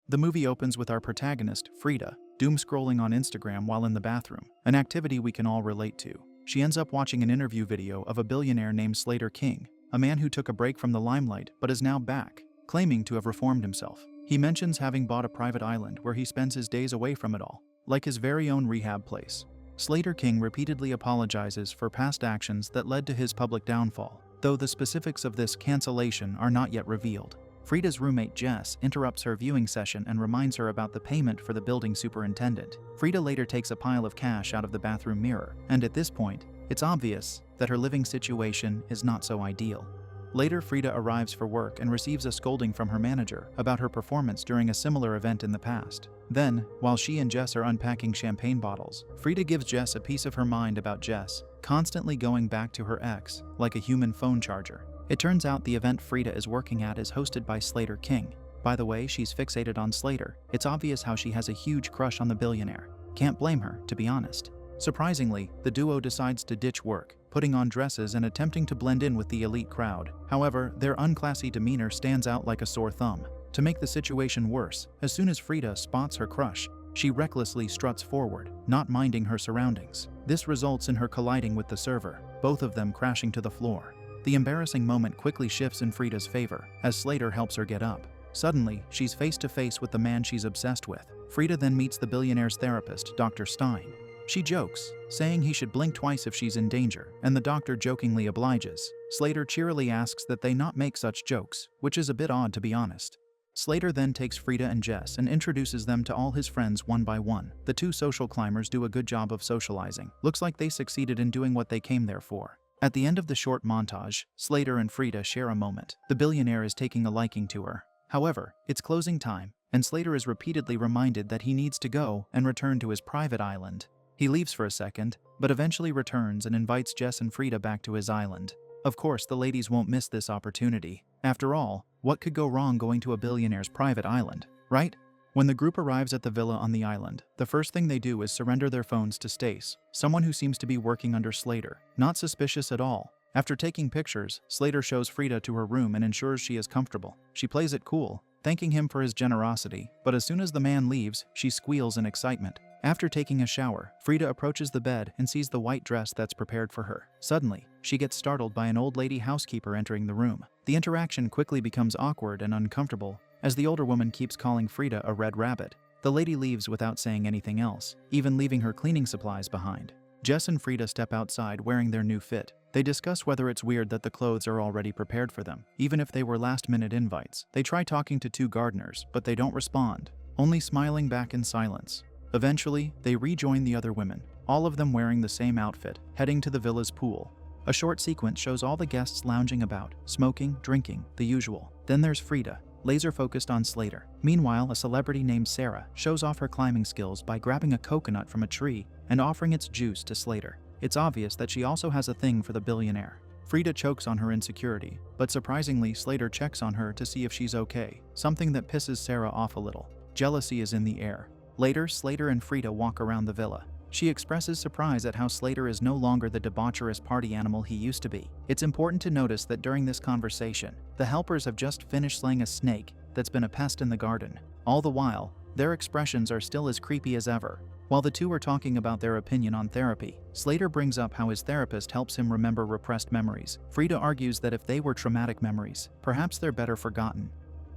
The movie opens with our protagonist, Frida, doom-scrolling on Instagram while in the bathroom, an activity we can all relate to. She ends up watching an interview video of a billionaire named Slater King, a man who took a break from the limelight but is now back, claiming to have reformed himself. He mentions having bought a private island where he spends his days away from it all, like his very own rehab place. Slater King repeatedly apologizes for past actions that led to his public downfall, though the specifics of this cancellation are not yet revealed. Frida's roommate Jess interrupts her viewing session and reminds her about the payment for the building superintendent. Frida later takes a pile of cash out of the bathroom mirror, and at this point, it's obvious that her living situation is not so ideal. Later, Frida arrives for work and receives a scolding from her manager about her performance during a similar event in the past. Then, while she and Jess are unpacking champagne bottles, Frida gives Jess a piece of her mind about Jess, constantly going back to her ex, like a human phone charger. It turns out the event Frida is working at is hosted by Slater King. By the way, she's fixated on Slater. It's obvious how she has a huge crush on the billionaire. Can't blame her, to be honest. Surprisingly, the duo decides to ditch work, putting on dresses and attempting to blend in with the elite crowd. However, their unclassy demeanor stands out like a sore thumb. To make the situation worse, as soon as Frida spots her crush, she recklessly struts forward, not minding her surroundings. This results in her colliding with the server, both of them crashing to the floor. The embarrassing moment quickly shifts in Frida's favor, as Slater helps her get up. Suddenly, she's face to face with the man she's obsessed with. Frida then meets the billionaire's therapist, Dr. Stein. She jokes, saying he should blink twice if she's in danger, and the doctor jokingly obliges. Slater cheerily asks that they not make such jokes, which is a bit odd to be honest. Slater then takes Frida and Jess and introduces them to all his friends one by one. The two social climbers do a good job of socializing. Looks like they succeeded in doing what they came there for. At the end of the short montage, Slater and Frida share a moment. The billionaire is taking a liking to her. However, it's closing time, and Slater is repeatedly reminded that he needs to go and return to his private island. He leaves for a second, but eventually returns and invites Jess and Frida back to his island. Of course, the ladies won't miss this opportunity. After all, what could go wrong going to a billionaire's private island, right? When the group arrives at the villa on the island, the first thing they do is surrender their phones to Stace, someone who seems to be working under Slater. Not suspicious at all. After taking pictures, Slater shows Frida to her room and ensures she is comfortable. She plays it cool, thanking him for his generosity, but as soon as the man leaves, she squeals in excitement. After taking a shower, Frida approaches the bed and sees the white dress that's prepared for her. Suddenly, she gets startled by an old lady housekeeper entering the room. The interaction quickly becomes awkward and uncomfortable, as the older woman keeps calling Frida a red rabbit. The lady leaves without saying anything else, even leaving her cleaning supplies behind. Jess and Frida step outside wearing their new fit. They discuss whether it's weird that the clothes are already prepared for them, even if they were last-minute invites. They try talking to two gardeners, but they don't respond, only smiling back in silence. Eventually, they rejoin the other women, all of them wearing the same outfit, heading to the villa's pool. A short sequence shows all the guests lounging about, smoking, drinking, the usual. Then there's Frida, laser-focused on Slater. Meanwhile, a celebrity named Sarah shows off her climbing skills by grabbing a coconut from a tree and offering its juice to Slater. It's obvious that she also has a thing for the billionaire. Frida chokes on her insecurity, but surprisingly, Slater checks on her to see if she's okay, something that pisses Sarah off a little. Jealousy is in the air. Later, Slater and Frida walk around the villa. She expresses surprise at how Slater is no longer the debaucherous party animal he used to be. It's important to notice that during this conversation, the helpers have just finished slaying a snake that's been a pest in the garden. All the while, their expressions are still as creepy as ever. While the two are talking about their opinion on therapy, Slater brings up how his therapist helps him remember repressed memories. Frida argues that if they were traumatic memories, perhaps they're better forgotten.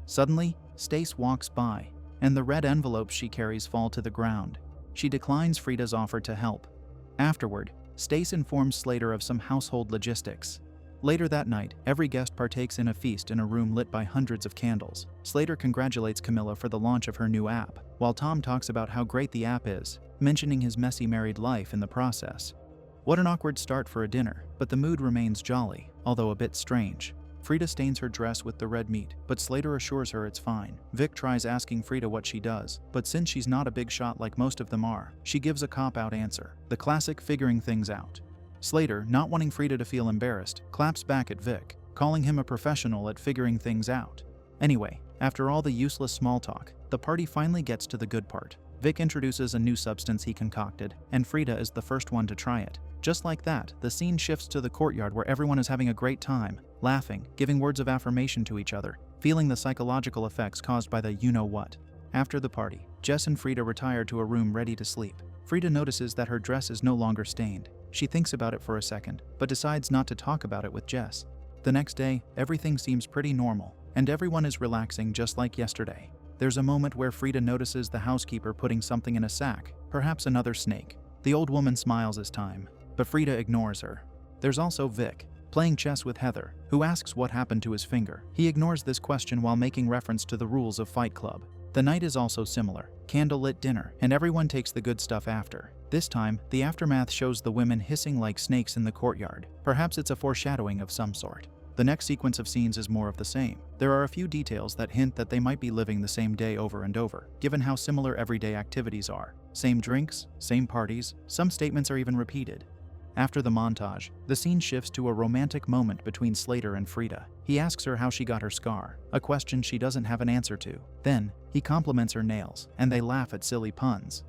Suddenly, Stace walks by, and the red envelopes she carries fall to the ground. She declines Frida's offer to help. Afterward, Stace informs Slater of some household logistics. Later that night, every guest partakes in a feast in a room lit by hundreds of candles. Slater congratulates Camilla for the launch of her new app, while Tom talks about how great the app is, mentioning his messy married life in the process. What an awkward start for a dinner, but the mood remains jolly, although a bit strange. Frida stains her dress with the red meat, but Slater assures her it's fine. Vic tries asking Frida what she does, but since she's not a big shot like most of them are, she gives a cop-out answer, the classic figuring things out. Slater, not wanting Frida to feel embarrassed, claps back at Vic, calling him a professional at figuring things out. Anyway, after all the useless small talk, the party finally gets to the good part. Vic introduces a new substance he concocted, and Frida is the first one to try it. Just like that, the scene shifts to the courtyard where everyone is having a great time, laughing, giving words of affirmation to each other, feeling the psychological effects caused by the you-know-what. After the party, Jess and Frida retire to a room ready to sleep. Frida notices that her dress is no longer stained. She thinks about it for a second, but decides not to talk about it with Jess. The next day, everything seems pretty normal, and everyone is relaxing just like yesterday. There's a moment where Frida notices the housekeeper putting something in a sack, perhaps another snake. The old woman smiles as time, but Frida ignores her. There's also Vic, playing chess with Heather, who asks what happened to his finger. He ignores this question while making reference to the rules of Fight Club. The night is also similar, candlelit dinner, and everyone takes the good stuff after. This time, the aftermath shows the women hissing like snakes in the courtyard. Perhaps it's a foreshadowing of some sort. The next sequence of scenes is more of the same. There are a few details that hint that they might be living the same day over and over, given how similar everyday activities are. Same drinks, same parties, some statements are even repeated. After the montage, the scene shifts to a romantic moment between Slater and Frida. He asks her how she got her scar, a question she doesn't have an answer to. Then, he compliments her nails, and they laugh at silly puns.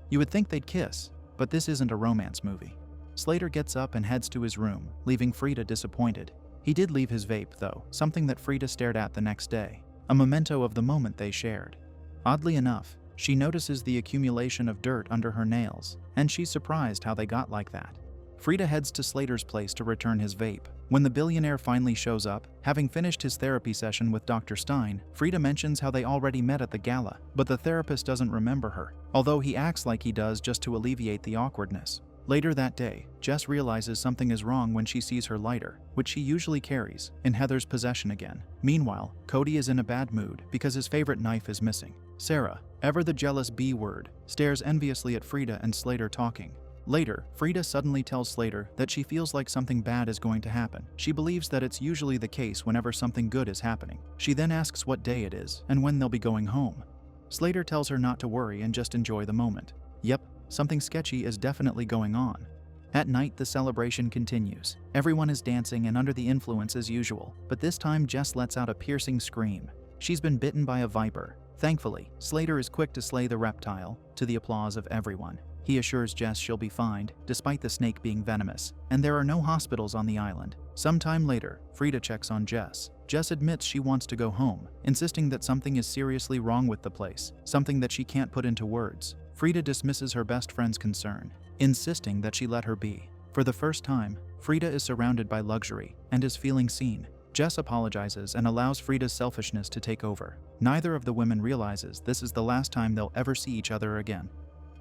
You would think they'd kiss, but this isn't a romance movie. Slater gets up and heads to his room, leaving Frida disappointed. He did leave his vape, though, something that Frida stared at the next day, a memento of the moment they shared. Oddly enough, she notices the accumulation of dirt under her nails, and she's surprised how they got like that. Frida heads to Slater's place to return his vape. When the billionaire finally shows up, having finished his therapy session with Dr. Stein, Frida mentions how they already met at the gala, but the therapist doesn't remember her, although he acts like he does just to alleviate the awkwardness. Later that day, Jess realizes something is wrong when she sees her lighter, which she usually carries, in Heather's possession again. Meanwhile, Cody is in a bad mood because his favorite knife is missing. Sarah, ever the jealous B word, stares enviously at Frida and Slater talking. Later, Frida suddenly tells Slater that she feels like something bad is going to happen. She believes that it's usually the case whenever something good is happening. She then asks what day it is and when they'll be going home. Slater tells her not to worry and just enjoy the moment. Yep, something sketchy is definitely going on. At night, the celebration continues. Everyone is dancing and under the influence as usual, but this time Jess lets out a piercing scream. She's been bitten by a viper. Thankfully, Slater is quick to slay the reptile, to the applause of everyone. He assures Jess she'll be fine, despite the snake being venomous, and there are no hospitals on the island. Sometime later, Frida checks on Jess. Jess admits she wants to go home, insisting that something is seriously wrong with the place, something that she can't put into words. Frida dismisses her best friend's concern, insisting that she let her be. For the first time, Frida is surrounded by luxury and is feeling seen. Jess apologizes and allows Frida's selfishness to take over. Neither of the women realizes this is the last time they'll ever see each other again.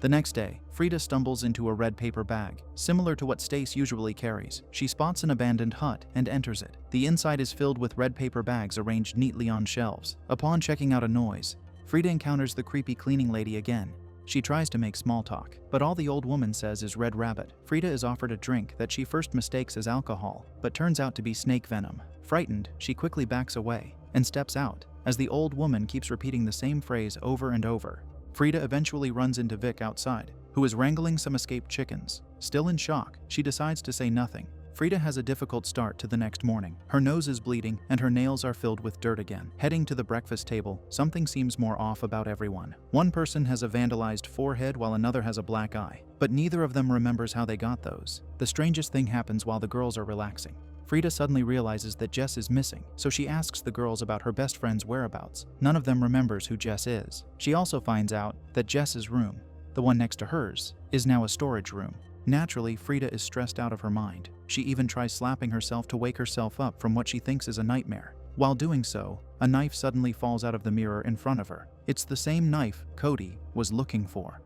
The next day, Frida stumbles into a red paper bag, similar to what Stace usually carries. She spots an abandoned hut and enters it. The inside is filled with red paper bags arranged neatly on shelves. Upon checking out a noise, Frida encounters the creepy cleaning lady again. She tries to make small talk, but all the old woman says is Red Rabbit. Frida is offered a drink that she first mistakes as alcohol, but turns out to be snake venom. Frightened, she quickly backs away and steps out, as the old woman keeps repeating the same phrase over and over. Frida eventually runs into Vic outside, who is wrangling some escaped chickens. Still in shock, she decides to say nothing. Frida has a difficult start to the next morning. Her nose is bleeding and her nails are filled with dirt again. Heading to the breakfast table, something seems more off about everyone. One person has a vandalized forehead while another has a black eye, but neither of them remembers how they got those. The strangest thing happens while the girls are relaxing. Frida suddenly realizes that Jess is missing, so she asks the girls about her best friend's whereabouts. None of them remembers who Jess is. She also finds out that Jess's room, the one next to hers, is now a storage room. Naturally, Frida is stressed out of her mind. She even tries slapping herself to wake herself up from what she thinks is a nightmare. While doing so, a knife suddenly falls out of the mirror in front of her. It's the same knife Cody was looking for.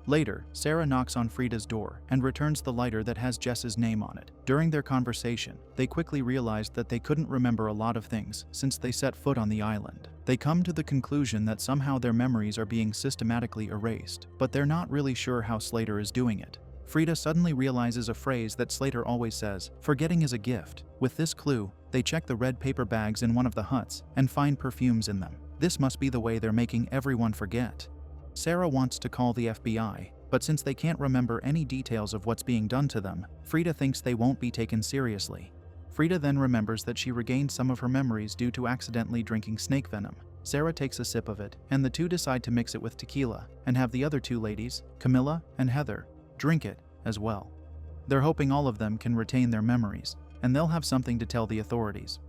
Later, Sarah knocks on Frida's door and returns the lighter that has Jess's name on it. During their conversation, they quickly realized that they couldn't remember a lot of things since they set foot on the island. They come to the conclusion that somehow their memories are being systematically erased, but they're not really sure how Slater is doing it. Frida suddenly realizes a phrase that Slater always says, "Forgetting is a gift." With this clue, they check the red paper bags in one of the huts and find perfumes in them. This must be the way they're making everyone forget. Sarah wants to call the FBI, but since they can't remember any details of what's being done to them, Frida thinks they won't be taken seriously. Frida then remembers that she regained some of her memories due to accidentally drinking snake venom. Sarah takes a sip of it, and the two decide to mix it with tequila and have the other two ladies, Camilla and Heather, drink it as well. They're hoping all of them can retain their memories, and they'll have something to tell the authorities.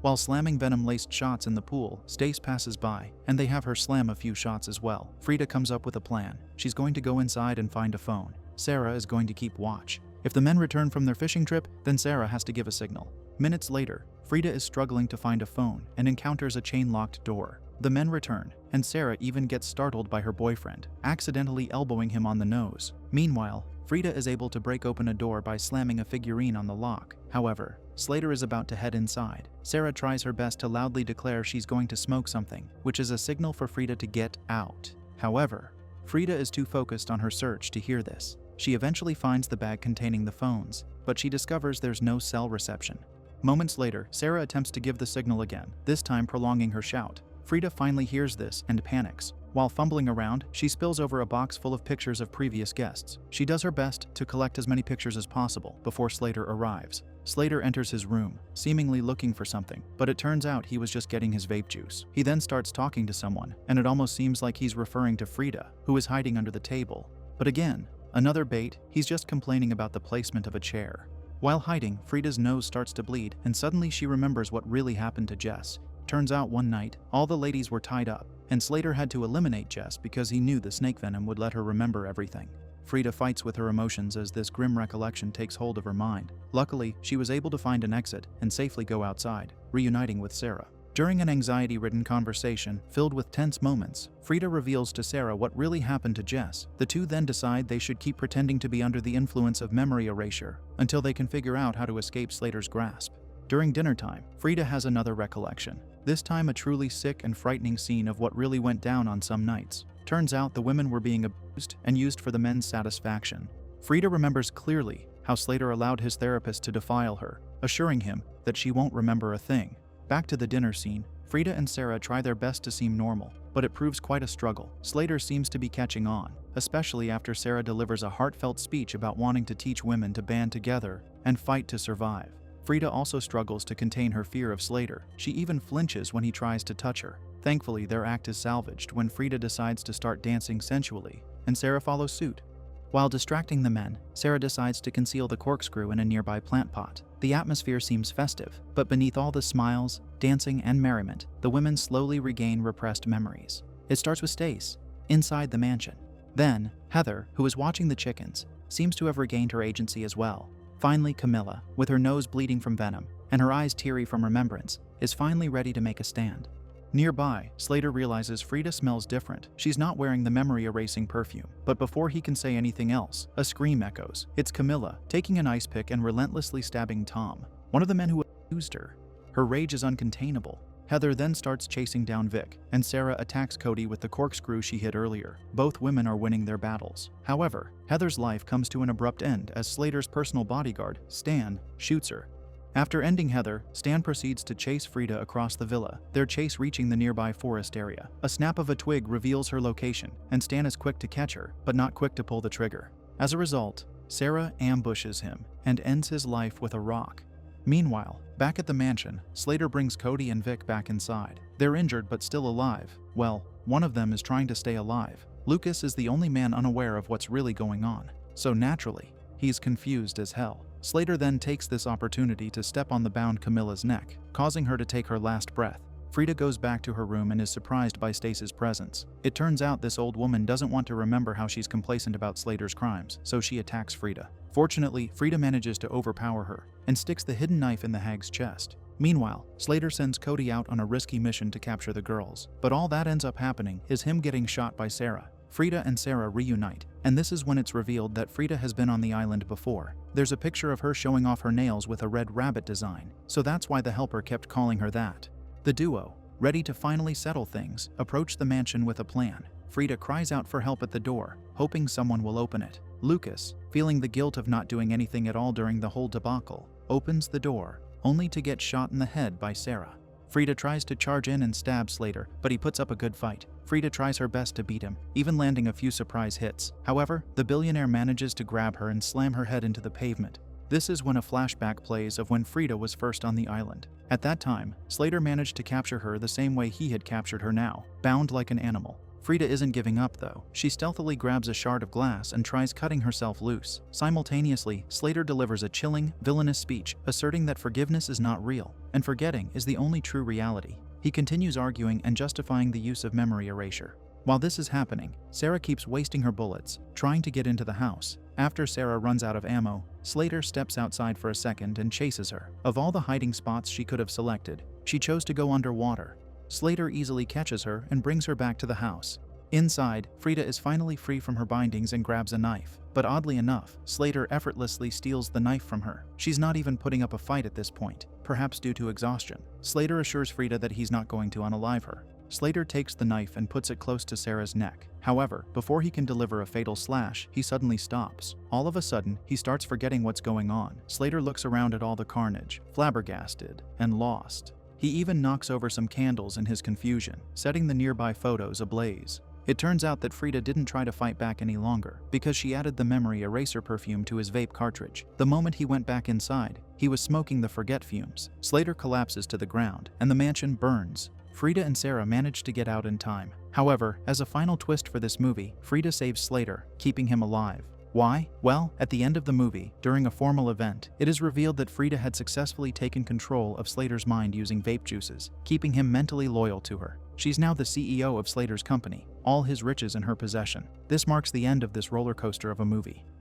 While slamming venom-laced shots in the pool, Stace passes by, and they have her slam a few shots as well. Frida comes up with a plan. She's going to go inside and find a phone. Sarah is going to keep watch. If the men return from their fishing trip, then Sarah has to give a signal. Minutes later, Frida is struggling to find a phone and encounters a chain-locked door. The men return, and Sarah even gets startled by her boyfriend, accidentally elbowing him on the nose. Meanwhile, Frida is able to break open a door by slamming a figurine on the lock. However, Slater is about to head inside. Sarah tries her best to loudly declare she's going to smoke something, which is a signal for Frida to get out. However, Frida is too focused on her search to hear this. She eventually finds the bag containing the phones, but she discovers there's no cell reception. Moments later, Sarah attempts to give the signal again, this time prolonging her shout. Frida finally hears this and panics. While fumbling around, she spills over a box full of pictures of previous guests. She does her best to collect as many pictures as possible before Slater arrives. Slater enters his room, seemingly looking for something, but it turns out he was just getting his vape juice. He then starts talking to someone, and it almost seems like he's referring to Frida, who is hiding under the table. But again, another bait, he's just complaining about the placement of a chair. While hiding, Frida's nose starts to bleed, and suddenly she remembers what really happened to Jess. Turns out one night, all the ladies were tied up, and Slater had to eliminate Jess because he knew the snake venom would let her remember everything. Frida fights with her emotions as this grim recollection takes hold of her mind. Luckily, she was able to find an exit and safely go outside, reuniting with Sarah. During an anxiety-ridden conversation filled with tense moments, Frida reveals to Sarah what really happened to Jess. The two then decide they should keep pretending to be under the influence of memory erasure until they can figure out how to escape Slater's grasp. During dinner time, Frida has another recollection, this time a truly sick and frightening scene of what really went down on some nights. Turns out the women were being abused and used for the men's satisfaction. Frida remembers clearly how Slater allowed his therapist to defile her, assuring him that she won't remember a thing. Back to the dinner scene, Frida and Sarah try their best to seem normal, but it proves quite a struggle. Slater seems to be catching on, especially after Sarah delivers a heartfelt speech about wanting to teach women to band together and fight to survive. Frida also struggles to contain her fear of Slater. She even flinches when he tries to touch her. Thankfully, their act is salvaged when Frida decides to start dancing sensually, and Sarah follows suit. While distracting the men, Sarah decides to conceal the corkscrew in a nearby plant pot. The atmosphere seems festive, but beneath all the smiles, dancing, and merriment, the women slowly regain repressed memories. It starts with Stace, inside the mansion. Then, Heather, who is watching the chickens, seems to have regained her agency as well. Finally, Camilla, with her nose bleeding from venom and her eyes teary from remembrance, is finally ready to make a stand. Nearby, Slater realizes Frida smells different. She's not wearing the memory-erasing perfume. But before he can say anything else, a scream echoes. It's Camilla, taking an ice pick and relentlessly stabbing Tom, one of the men who accused her. Her rage is uncontainable. Heather then starts chasing down Vic, and Sarah attacks Cody with the corkscrew she hit earlier. Both women are winning their battles. However, Heather's life comes to an abrupt end as Slater's personal bodyguard, Stan, shoots her. After ending Heather, Stan proceeds to chase Frida across the villa, their chase reaching the nearby forest area. A snap of a twig reveals her location, and Stan is quick to catch her, but not quick to pull the trigger. As a result, Sarah ambushes him and ends his life with a rock. Meanwhile, back at the mansion, Slater brings Cody and Vic back inside. They're injured but still alive. Well, one of them is trying to stay alive. Lucas is the only man unaware of what's really going on, so naturally, he's confused as hell. Slater then takes this opportunity to step on the bound Camilla's neck, causing her to take her last breath. Frida goes back to her room and is surprised by Stace's presence. It turns out this old woman doesn't want to remember how she's complacent about Slater's crimes, so she attacks Frida. Fortunately, Frida manages to overpower her and sticks the hidden knife in the hag's chest. Meanwhile, Slater sends Cody out on a risky mission to capture the girls, but all that ends up happening is him getting shot by Sarah. Frida and Sarah reunite, and this is when it's revealed that Frida has been on the island before. There's a picture of her showing off her nails with a red rabbit design, so that's why the helper kept calling her that. The duo, ready to finally settle things, approach the mansion with a plan. Frida cries out for help at the door, hoping someone will open it. Lucas, feeling the guilt of not doing anything at all during the whole debacle, opens the door, only to get shot in the head by Sarah. Frida tries to charge in and stab Slater, but he puts up a good fight. Frida tries her best to beat him, even landing a few surprise hits. However, the billionaire manages to grab her and slam her head into the pavement. This is when a flashback plays of when Frida was first on the island. At that time, Slater managed to capture her the same way he had captured her now, bound like an animal. Frida isn't giving up though. She stealthily grabs a shard of glass and tries cutting herself loose. Simultaneously, Slater delivers a chilling, villainous speech asserting that forgiveness is not real, and forgetting is the only true reality. He continues arguing and justifying the use of memory erasure. While this is happening, Sarah keeps wasting her bullets, trying to get into the house. After Sarah runs out of ammo, Slater steps outside for a second and chases her. Of all the hiding spots she could have selected, she chose to go underwater. Slater easily catches her and brings her back to the house. Inside, Frida is finally free from her bindings and grabs a knife. But oddly enough, Slater effortlessly steals the knife from her. She's not even putting up a fight at this point, perhaps due to exhaustion. Slater assures Frida that he's not going to unalive her. Slater takes the knife and puts it close to Sarah's neck. However, before he can deliver a fatal slash, he suddenly stops. All of a sudden, he starts forgetting what's going on. Slater looks around at all the carnage, flabbergasted and lost. He even knocks over some candles in his confusion, setting the nearby photos ablaze. It turns out that Frida didn't try to fight back any longer because she added the memory eraser perfume to his vape cartridge. The moment he went back inside, he was smoking the forget fumes. Slater collapses to the ground, and the mansion burns. Frida and Sarah manage to get out in time. However, as a final twist for this movie, Frida saves Slater, keeping him alive. Why? Well, at the end of the movie, during a formal event, it is revealed that Frida had successfully taken control of Slater's mind using vape juices, keeping him mentally loyal to her. She's now the CEO of Slater's company, all his riches in her possession. This marks the end of this roller coaster of a movie.